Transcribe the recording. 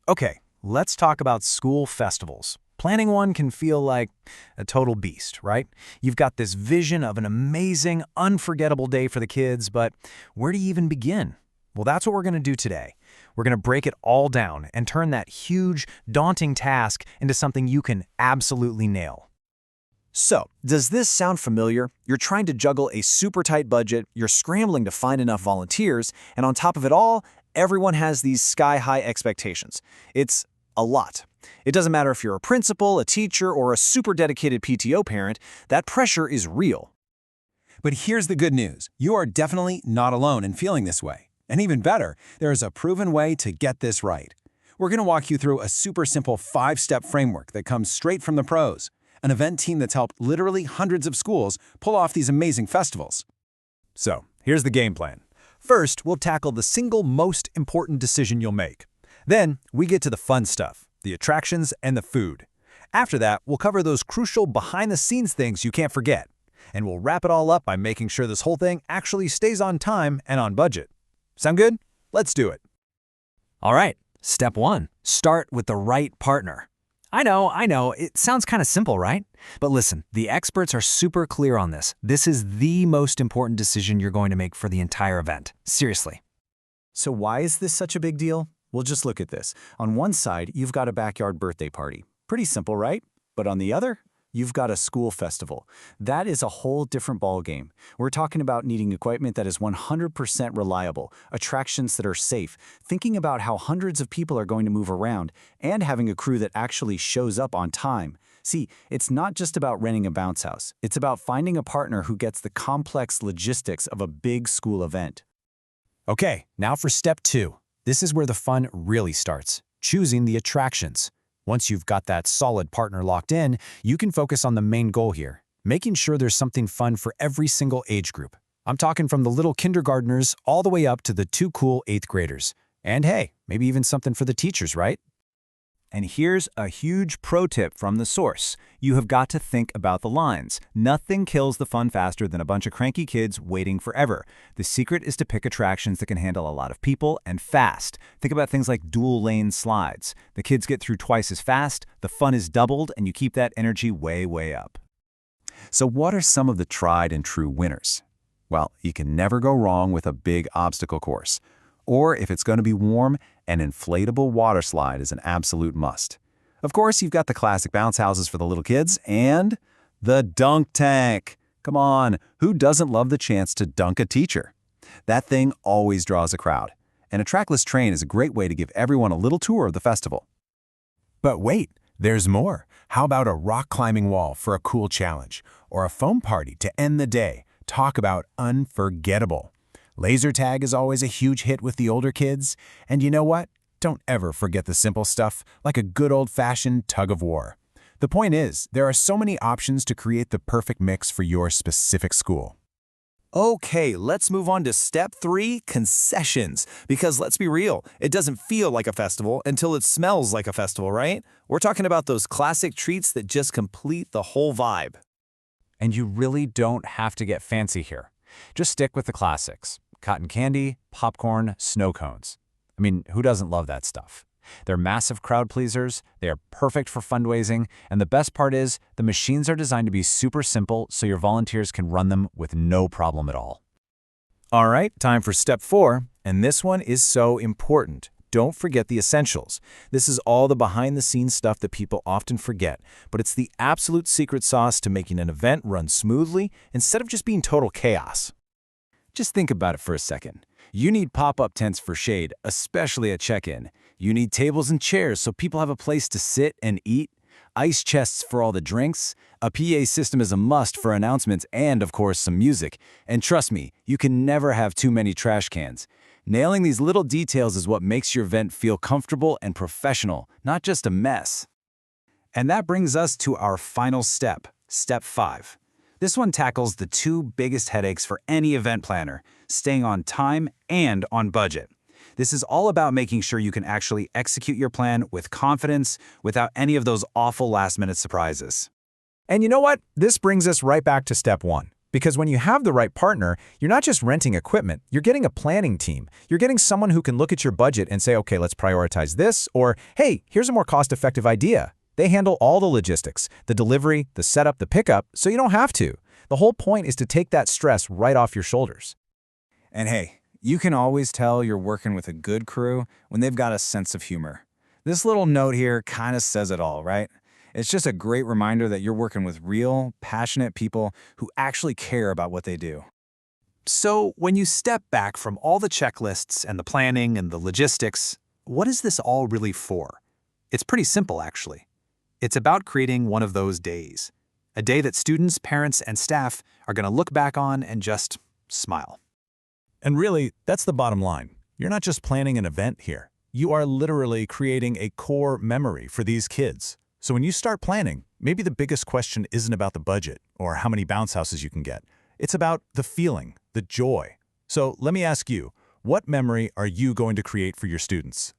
Okay, let's talk about school festivals. Planning one can feel like a total beast, right? You've got this vision of an amazing, unforgettable day for the kids, but where do you even begin? Well, that's what we're going to do today. We're going to break it all down and turn that huge, daunting task into something you can absolutely nail. So, does this sound familiar? You're trying to juggle a super tight budget, you're scrambling to find enough volunteers, and on top of it all, everyone has these sky-high expectations. It's a lot. It doesn't matter if you're a principal, a teacher, or a super dedicated PTO parent, that pressure is real. But here's the good news. You are definitely not alone in feeling this way. And even better, there is a proven way to get this right. We're going to walk you through a super simple 5-step framework that comes straight from the pros, an event team that's helped literally hundreds of schools pull off these amazing festivals. So, here's the game plan. First, we'll tackle the single most important decision you'll make. Then, we get to the fun stuff, the attractions and the food. After that, we'll cover those crucial behind-the-scenes things you can't forget. And we'll wrap it all up by making sure this whole thing actually stays on time and on budget. Sound good? Let's do it. All right, step 1. Start with the right partner. I know, it sounds kind of simple, right? But listen, the experts are super clear on this. This is the most important decision you're going to make for the entire event. Seriously. So why is this such a big deal? Well, just look at this. On one side, you've got a backyard birthday party. Pretty simple, right? But on the other, you've got a school festival. That is a whole different ballgame. We're talking about needing equipment that is 100% reliable, attractions that are safe, thinking about how hundreds of people are going to move around, and having a crew that actually shows up on time. See, it's not just about renting a bounce house. It's about finding a partner who gets the complex logistics of a big school event. Okay, now for step 2. This is where the fun really starts, choosing the attractions. Once you've got that solid partner locked in, you can focus on the main goal here, making sure there's something fun for every single age group. I'm talking from the little kindergartners all the way up to the too cool 8th graders. And hey, maybe even something for the teachers, right? And here's a huge pro tip from the source. You have got to think about the lines. Nothing kills the fun faster than a bunch of cranky kids waiting forever. The secret is to pick attractions that can handle a lot of people and fast. Think about things like dual-lane slides. The kids get through twice as fast, the fun is doubled, and you keep that energy way, way up. So what are some of the tried and true winners? Well, you can never go wrong with a big obstacle course. Or if it's going to be warm, an inflatable water slide is an absolute must. Of course, you've got the classic bounce houses for the little kids and the dunk tank. Come on, who doesn't love the chance to dunk a teacher? That thing always draws a crowd, and a trackless train is a great way to give everyone a little tour of the festival. But wait, there's more. How about a rock climbing wall for a cool challenge, or a foam party to end the day? Talk about unforgettable. Laser tag is always a huge hit with the older kids, and you know what? Don't ever forget the simple stuff, like a good old-fashioned tug-of-war. The point is, there are so many options to create the perfect mix for your specific school. Okay, let's move on to step 3, concessions. Because let's be real, it doesn't feel like a festival until it smells like a festival, right? We're talking about those classic treats that just complete the whole vibe. And you really don't have to get fancy here. Just stick with the classics. Cotton candy, popcorn, snow cones. I mean, who doesn't love that stuff? They're massive crowd pleasers, they are perfect for fundraising, and the best part is, the machines are designed to be super simple so your volunteers can run them with no problem at all. All right, time for step 4, and this one is so important. Don't forget the essentials. This is all the behind-the-scenes stuff that people often forget, but it's the absolute secret sauce to making an event run smoothly instead of just being total chaos. Just think about it for a second. You need pop-up tents for shade, especially at check-in. You need tables and chairs so people have a place to sit and eat. Ice chests for all the drinks. A PA system is a must for announcements and, of course, some music. And trust me, you can never have too many trash cans. Nailing these little details is what makes your event feel comfortable and professional, not just a mess. And that brings us to our final step, step 5. This one tackles the 2 biggest headaches for any event planner, staying on time and on budget. This is all about making sure you can actually execute your plan with confidence without any of those awful last-minute surprises. And you know what? This brings us right back to step 1. Because when you have the right partner, you're not just renting equipment, you're getting a planning team. You're getting someone who can look at your budget and say, okay, let's prioritize this, or hey, here's a more cost-effective idea. They handle all the logistics, the delivery, the setup, the pickup, so you don't have to. The whole point is to take that stress right off your shoulders. And hey, you can always tell you're working with a good crew when they've got a sense of humor. This little note here kind of says it all, right? It's just a great reminder that you're working with real, passionate people who actually care about what they do. So, when you step back from all the checklists and the planning and the logistics, what is this all really for? It's pretty simple, actually. It's about creating one of those days. A day that students, parents, and staff are going to look back on and just smile. And really, that's the bottom line. You're not just planning an event here. You are literally creating a core memory for these kids. So when you start planning, maybe the biggest question isn't about the budget or how many bounce houses you can get. It's about the feeling, the joy. So let me ask you, what memory are you going to create for your students?